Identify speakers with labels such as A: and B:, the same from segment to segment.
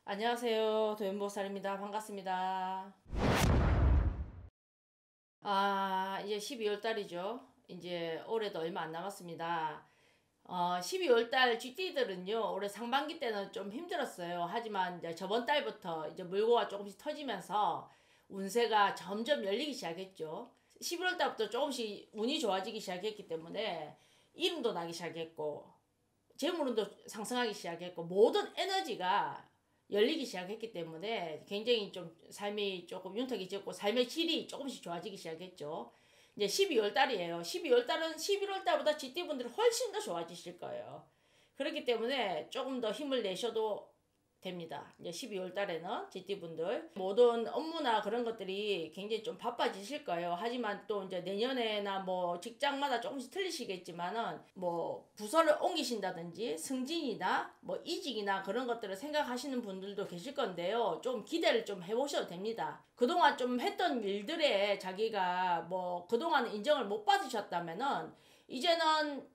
A: 안녕하세요. 도연보살입니다. 반갑습니다. 이제 12월 달이죠. 이제 올해도 얼마 안 남았습니다. 12월 달 GT들은요, 올해 상반기 때는 좀 힘들었어요. 하지만 이제 저번 달부터 이제 물고가 조금씩 터지면서 운세가 점점 열리기 시작했죠. 11월 달부터 조금씩 운이 좋아지기 시작했기 때문에 이름도 나기 시작했고, 재물운도 상승하기 시작했고, 모든 에너지가 열리기 시작했기 때문에 굉장히 좀 삶이 조금 윤택이 졌고 삶의 질이 조금씩 좋아지기 시작했죠. 이제 12월 달이에요. 12월 달은 11월 달보다 GT분들이 훨씬 더 좋아지실 거예요. 그렇기 때문에 조금 더 힘을 내셔도 됩니다. 이제 12월 달에는 GT분들 모든 업무나 그런 것들이 굉장히 좀 바빠지실 거예요. 하지만 또 이제 내년에나 뭐 직장마다 조금씩 틀리시겠지만은 뭐 부서를 옮기신다든지 승진이나 뭐 이직이나 그런 것들을 생각하시는 분들도 계실 건데요. 좀 기대를 좀 해보셔도 됩니다. 그동안 좀 했던 일들에 자기가 뭐 그동안 인정을 못 받으셨다면은 이제는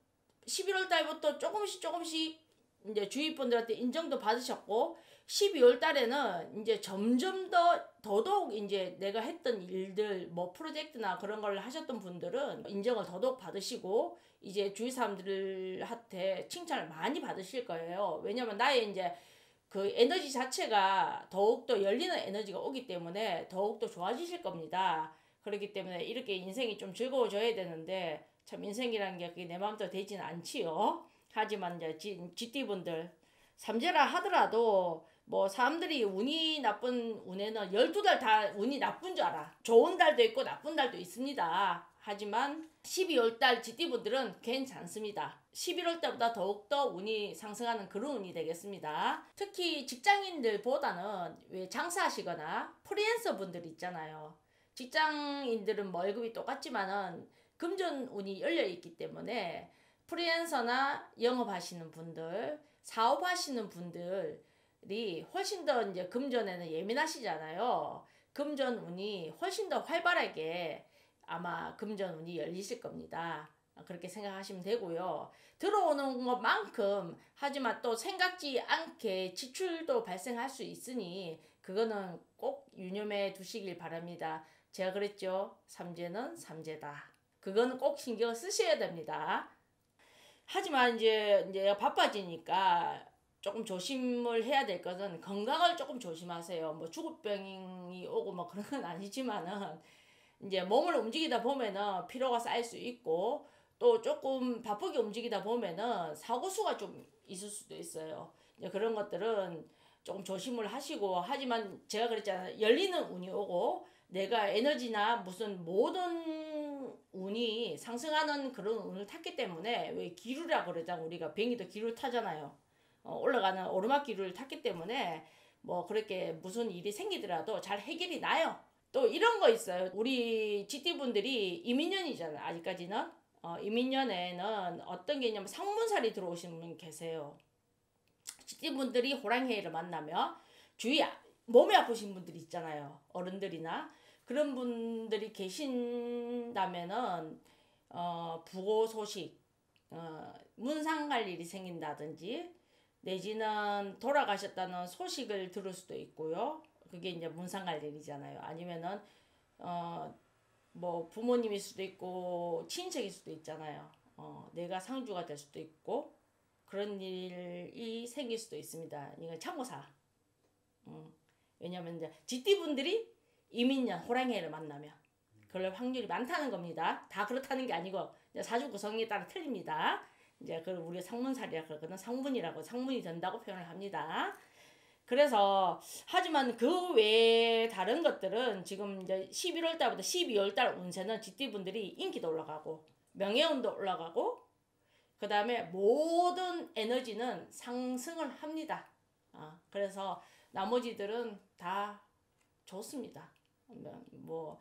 A: 11월 달부터 조금씩 이제 주위 분들한테 인정도 받으셨고 12월 달에는 이제 점점 더 더더욱 이제 내가 했던 일들 뭐 프로젝트나 그런 걸 하셨던 분들은 인정을 더더욱 받으시고 이제 주위 사람들한테 칭찬을 많이 받으실 거예요. 왜냐면 나의 이제 그 에너지 자체가 더욱더 열리는 에너지가 오기 때문에 더욱더 좋아지실 겁니다. 그렇기 때문에 이렇게 인생이 좀 즐거워져야 되는데 참 인생이라는 게 그게 내 마음대로 되지는 않지요. 하지만 이제 GT분들 삼재라 하더라도 뭐 사람들이 운이 나쁜 운에는 12달 다 운이 나쁜 줄 알아. 좋은 달도 있고 나쁜 달도 있습니다. 하지만 12월 달 GT분들은 괜찮습니다. 11월 달보다 더욱더 운이 상승하는 그런 운이 되겠습니다. 특히 직장인들보다는 왜 장사하시거나 프리랜서 분들 있잖아요. 직장인들은 월급이 똑같지만은 금전 운이 열려 있기 때문에 프리랜서나 영업하시는 분들, 사업하시는 분들이 훨씬 더 이제 금전에는 예민하시잖아요. 금전 운이 훨씬 더 활발하게 아마 금전 운이 열리실 겁니다. 그렇게 생각하시면 되고요. 들어오는 것만큼 하지만 또 생각지 않게 지출도 발생할 수 있으니 그거는 꼭 유념해 두시길 바랍니다. 제가 그랬죠. 삼재는 삼재다. 그거는 꼭 신경 쓰셔야 됩니다. 하지만 이제 바빠지니까 조금 조심을 해야 될 것은 건강을 조금 조심하세요. 뭐 죽을병이 오고 뭐 그런 건 아니지만은 이제 몸을 움직이다 보면은 피로가 쌓일 수 있고 또 조금 바쁘게 움직이다 보면은 사고수가 좀 있을 수도 있어요. 이제 그런 것들은 조금 조심을 하시고 하지만 제가 그랬잖아요. 열리는 운이 오고 내가 에너지나 무슨 모든 운이 상승하는 그런 운을 탔기 때문에 왜 기류라 그러잖아. 우리가 비행기도 기류 타잖아요. 올라가는 오르막기류를 탔기 때문에 뭐 그렇게 무슨 일이 생기더라도 잘 해결이 나요. 또 이런 거 있어요. 우리 GT분들이 이민년이잖아요. 아직까지는. 이민년에는 어떤 게 있냐면 상문살이 들어오시는 분 계세요. GT분들이 호랑이를 만나면 주위 몸이 아프신 분들이 있잖아요. 어른들이나 그런 분들이 계신다면은 부고 소식, 문상 갈 일이 생긴다든지 내지는 돌아가셨다는 소식을 들을 수도 있고요. 그게 이제 문상 갈 일이잖아요. 아니면은 뭐 부모님일 수도 있고 친척일 수도 있잖아요. 내가 상주가 될 수도 있고 그런 일이 생길 수도 있습니다. 이건 참고사. 왜냐면 이제 GT분들이 이민년 호랑이를 만나면 그럴 확률이 많다는 겁니다. 다 그렇다는 게 아니고 사주 구성에 따라 틀립니다. 이제 그 우리가 상문살이라 그러거든. 상문이라고 상문이 된다고 표현을 합니다. 그래서 하지만 그 외에 다른 것들은 지금 이제 11월 달부터 12월 달 운세는 GT분들이 인기도 올라가고 명예운도 올라가고 그 다음에 모든 에너지는 상승을 합니다. 그래서 나머지들은 다 좋습니다. 뭐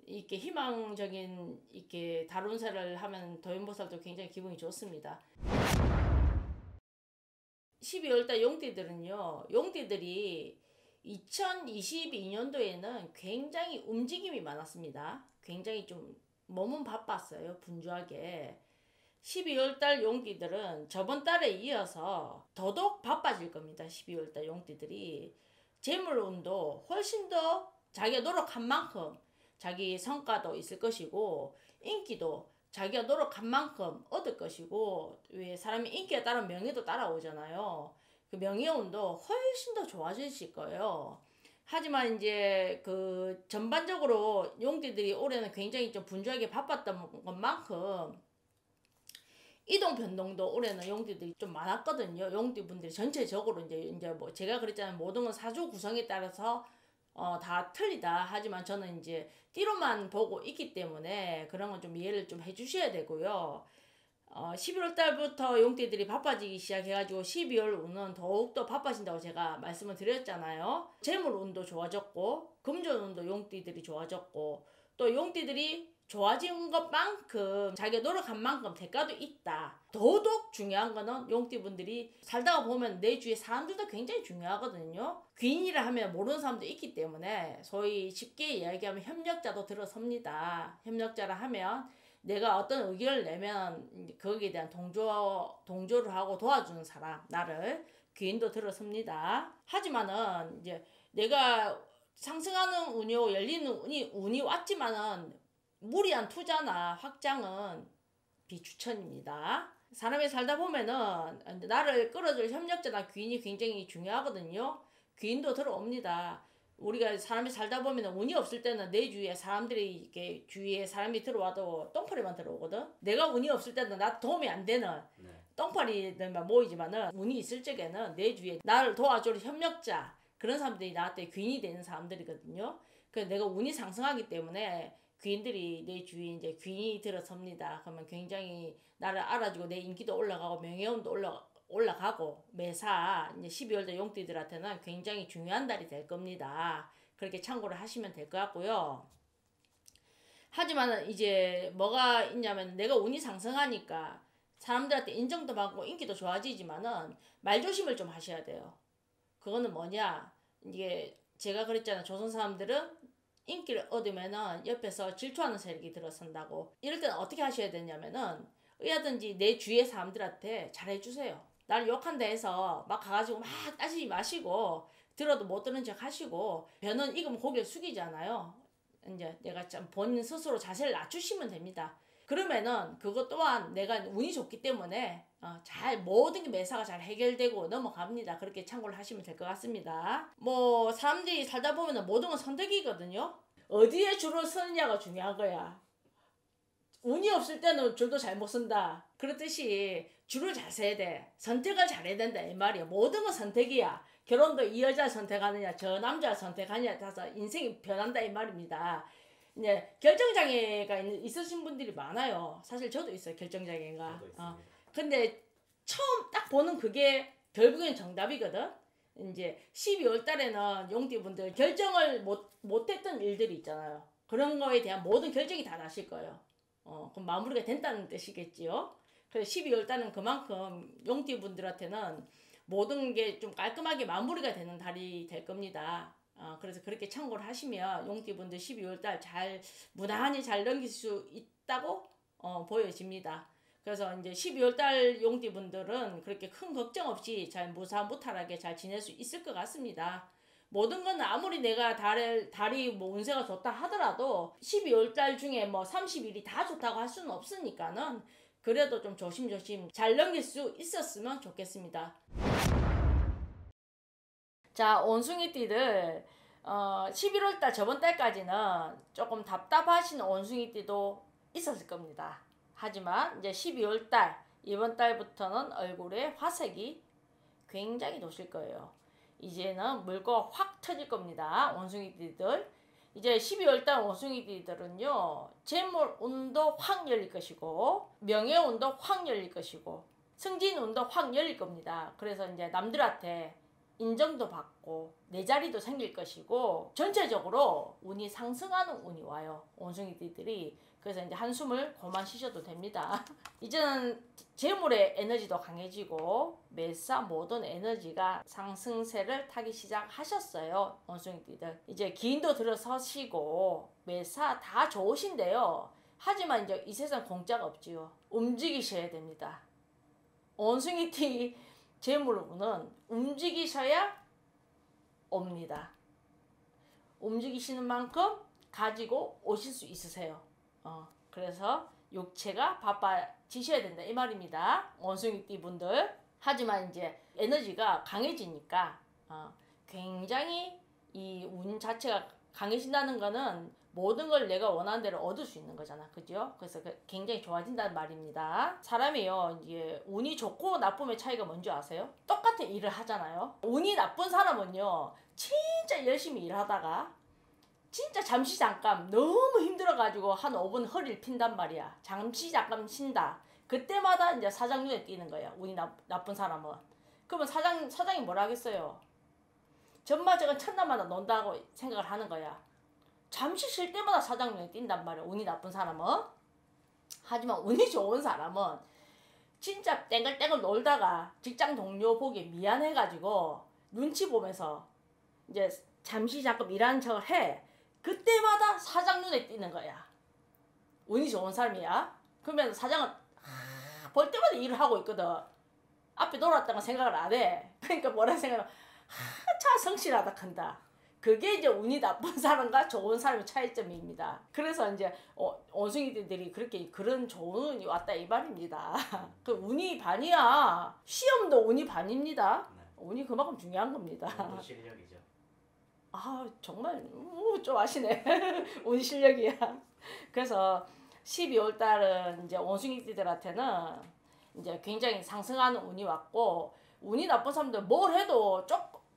A: 이렇게 희망적인 이렇게 다룬세를 하면 도연보살도 굉장히 기분이 좋습니다. 12월달 용띠들은요, 용띠들이 2022년도에는 굉장히 움직임이 많았습니다. 굉장히 좀 몸은 바빴어요, 분주하게. 12월달 용띠들은 저번 달에 이어서 더더욱 바빠질 겁니다. 12월달 용띠들이. 재물운도 훨씬 더 자기가 노력한 만큼 자기 성과도 있을 것이고 인기도 자기가 노력한 만큼 얻을 것이고 왜 사람이 인기에 따른 명예도 따라오잖아요. 그 명예운도 훨씬 더 좋아지실 거예요. 하지만 이제 그 전반적으로 용띠들이 올해는 굉장히 좀 분주하게 바빴던 것만큼 이동 변동도 올해는 용띠들이 좀 많았거든요. 용띠 분들이 전체적으로 이제 뭐 제가 그랬잖아요. 모든 건 사주 구성에 따라서 다 틀리다. 하지만 저는 이제 띠로만 보고 있기 때문에 그런 건 좀 이해를 좀 해주셔야 되고요. 11월 달부터 용띠들이 바빠지기 시작해가지고 12월 운은 더욱더 바빠진다고 제가 말씀을 드렸잖아요. 재물 운도 좋아졌고 금전 운도 용띠들이 좋아졌고 또 용띠들이 좋아진 것만큼 자기가 노력한 만큼 대가도 있다. 더더욱 중요한 거는 용띠분들이 살다가 보면 내 주위에 사람들도 굉장히 중요하거든요. 귀인이라 하면 모르는 사람도 있기 때문에 소위 쉽게 이야기하면 협력자도 들어섭니다. 협력자라 하면 내가 어떤 의견을 내면 거기에 대한 동조를 하고 도와주는 사람, 나를 귀인도 들어섭니다. 하지만은 이제 내가 상승하는 운이요, 열리는 운이 왔지만은 무리한 투자나 확장은 비추천입니다. 사람이 살다 보면은 나를 끌어줄 협력자나 귀인이 굉장히 중요하거든요. 귀인도 들어옵니다. 우리가 사람이 살다 보면 운이 없을 때는 내 주위에 사람들이 이렇게 주위에 사람이 들어와도 똥파리만 들어오거든. 내가 운이 없을 때는 나 도움이 안 되는 똥파리들만 모이지만은 운이 있을 적에는 내 주위에 나를 도와줄 협력자 그런 사람들이 나한테 귀인이 되는 사람들이거든요. 그래서 내가 운이 상승하기 때문에 귀인들이 내 주위에 이제 귀인이 들어섭니다. 그러면 굉장히 나를 알아주고 내 인기도 올라가고 명예운도 올라가고 매사 이제 12월달 용띠들한테는 굉장히 중요한 달이 될 겁니다. 그렇게 참고를 하시면 될 것 같고요. 하지만 이제 뭐가 있냐면 내가 운이 상승하니까 사람들한테 인정도 받고 인기도 좋아지지만은 말조심을 좀 하셔야 돼요. 그거는 뭐냐? 이게 제가 그랬잖아요. 조선 사람들은 인기를 얻으면은 옆에서 질투하는 세력이 들어선다고. 이럴 때는 어떻게 하셔야 되냐면은 의하든지 내 주위의 사람들한테 잘해주세요. 나를 욕한다 해서 막 가가지고 막 따지지 마시고 들어도 못 들은 척 하시고 변은 익으면 고개를 숙이잖아요. 이제 내가 참 본인 스스로 자세를 낮추시면 됩니다. 그러면은 그것 또한 내가 운이 좋기 때문에 잘 모든 게 매사가 잘 해결되고 넘어갑니다. 그렇게 참고를 하시면 될 것 같습니다. 뭐 사람들이 살다 보면 모든 건 선택이거든요. 어디에 줄을 서느냐가 중요한 거야. 운이 없을 때는 줄도 잘못 쓴다. 그렇듯이 줄을 잘 서야 돼. 선택을 잘해야 된다 이 말이야. 모든 건 선택이야. 결혼도 이 여자를 선택하느냐 저 남자를 선택하느냐 따라서 인생이 변한다 이 말입니다. 이제 결정장애가 있으신 분들이 많아요. 사실 저도 있어요. 결정장애가. 근데 처음 딱 보는 그게 결국엔 정답이거든. 이제 12월 달에는 용띠분들 결정을 못했던 일들이 있잖아요. 그런 거에 대한 모든 결정이 다 나실 거예요. 그럼 마무리가 된다는 뜻이겠지요. 그래서 12월 달은 그만큼 용띠분들한테는 모든 게 좀 깔끔하게 마무리가 되는 달이 될 겁니다. 그래서 그렇게 참고를 하시면 용띠분들 12월 달 잘 무난히 잘 넘길 수 있다고 보여집니다. 그래서 이제 12월 달 용띠분들은 그렇게 큰 걱정 없이 잘 무사무탈하게 잘 지낼 수 있을 것 같습니다. 모든 건 아무리 내가 달이 뭐 운세가 좋다 하더라도 12월 달 중에 뭐 30일이 다 좋다고 할 수는 없으니까는 그래도 좀 조심조심 잘 넘길 수 있었으면 좋겠습니다. 자, 원숭이띠들 11월 달 저번 달까지는 조금 답답하신 원숭이띠도 있었을 겁니다. 하지만 이제 12월 달 이번 달부터는 얼굴에 화색이 굉장히 도실 거예요. 이제는 물고 확 터질 겁니다. 원숭이띠들. 이제 12월달 원숭이띠들은요. 재물운도 확 열릴 것이고 명예운도 확 열릴 것이고 승진운도 확 열릴 겁니다. 그래서 이제 남들한테 인정도 받고 내 자리도 생길 것이고 전체적으로 운이 상승하는 운이 와요. 원숭이띠들이. 그래서 이제 한숨을 그만 쉬셔도 됩니다. 이제는 재물의 에너지도 강해지고 매사 모든 에너지가 상승세를 타기 시작하셨어요. 원숭이띠들. 이제 기인도 들어서시고 매사 다 좋으신데요. 하지만 이제 이 세상 공짜가 없지요. 움직이셔야 됩니다. 원숭이띠 재물운은 움직이셔야 옵니다. 움직이시는 만큼 가지고 오실 수 있으세요. 그래서 육체가 바빠지셔야 된다 이 말입니다. 원숭이띠 분들. 하지만 이제 에너지가 강해지니까 굉장히 이 운 자체가 강해진다는 거는 모든 걸 내가 원하는 대로 얻을 수 있는 거잖아. 그죠? 그래서 굉장히 좋아진다는 말입니다. 사람이요, 이제 운이 좋고 나쁨의 차이가 뭔지 아세요? 똑같은 일을 하잖아요. 운이 나쁜 사람은요, 진짜 열심히 일하다가 진짜 잠시 잠깐 너무 힘들어가지고 한 5분 허리를 핀단 말이야. 잠시 잠깐 쉰다. 그때마다 이제 사장 눈에 띄는 거야. 운이 나쁜 사람은. 그러면 사장이 뭐라 하겠어요? 전마저건 첫날마다 논다고 생각을 하는 거야. 잠시 쉴 때마다 사장 눈에 띈단 말이야. 운이 나쁜 사람은. 하지만 운이 좋은 사람은 진짜 땡글땡글 놀다가 직장 동료 보기 미안해가지고 눈치 보면서 이제 잠시 잠깐 일하는 척을 해. 그때마다 사장 눈에 띄는 거야. 운이 좋은 사람이야. 그러면 사장은 볼 때마다 일을 하고 있거든. 앞에 놀았다고 생각을 안 해. 그러니까 뭐라 생각하면 차 성실하다 한다. 그게 이제 운이 나쁜 사람과 좋은 사람의 차이점입니다. 그래서 이제 원숭이들이 그렇게 그런 좋은 운이 왔다 이 말입니다. 그 운이 반이야. 시험도 운이 반입니다. 운이 그만큼 중요한 겁니다.
B: 실력이죠.
A: 정말 좀 아시네. 운 실력이야. 그래서 12월 달은 이제 원숭이들한테는 이제 굉장히 상승하는 운이 왔고, 운이 나쁜 사람들 뭘 해도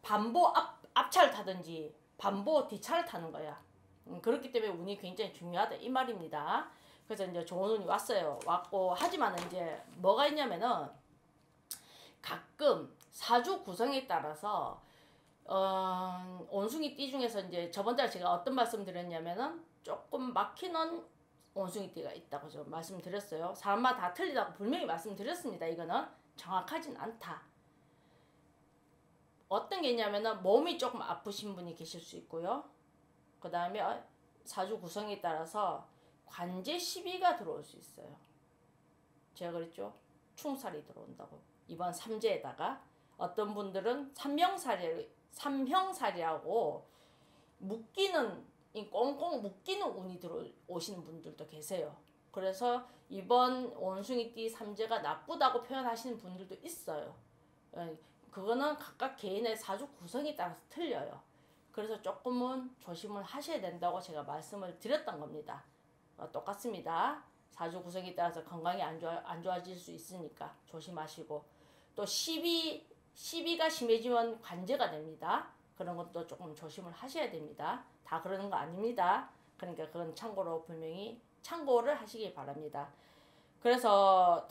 A: 반보 앞차를 타든지 반보 뒷차를 타는 거야. 그렇기 때문에 운이 굉장히 중요하다 이 말입니다. 그래서 이제 좋은 운이 왔고, 하지만 이제 뭐가 있냐면은 가끔 사주 구성에 따라서 원숭이띠 중에서 이제 저번 달에 제가 어떤 말씀 드렸냐면은 조금 막히는 원숭이띠가 있다고 좀 말씀드렸어요. 사람마다 다 틀리다고 분명히 말씀드렸습니다. 이거는 정확하진 않다. 어떤 게 있냐면은 몸이 조금 아프신 분이 계실 수 있고요. 그 다음에 사주 구성에 따라서 관제 시비가 들어올 수 있어요. 제가 그랬죠? 충살이 들어온다고. 이번 삼재에다가 어떤 분들은 삼형살이라고 꽁꽁 묶이는 운이 들어오시는 분들도 계세요. 그래서 이번 원숭이띠 삼재가 나쁘다고 표현하시는 분들도 있어요. 그거는 각각 개인의 사주 구성에 따라서 틀려요. 그래서 조금은 조심을 하셔야 된다고 제가 말씀을 드렸던 겁니다. 똑같습니다. 사주 구성에 따라서 건강이 안 좋아질 수 있으니까 조심하시고, 또 시비가 심해지면 관제가 됩니다. 그런 것도 조금 조심을 하셔야 됩니다. 다 그러는 거 아닙니다. 그러니까 그건 분명히 참고를 하시기 바랍니다. 그래서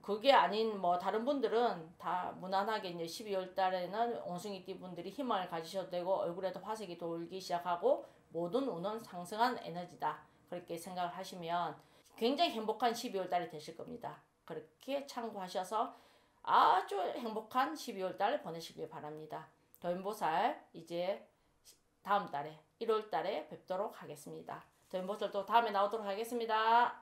A: 그게 아닌 다른 분들은 다 무난하게 이제 12월 달에는 원숭이띠 분들이 희망을 가지셔도 되고, 얼굴에도 화색이 돌기 시작하고 모든 운은 상승한 에너지다. 그렇게 생각을 하시면 굉장히 행복한 12월 달이 되실 겁니다. 그렇게 참고하셔서 아주 행복한 12월 달 보내시길 바랍니다. 도인보살 이제 다음 달에 1월 달에 뵙도록 하겠습니다. 도인보살도 다음에 나오도록 하겠습니다.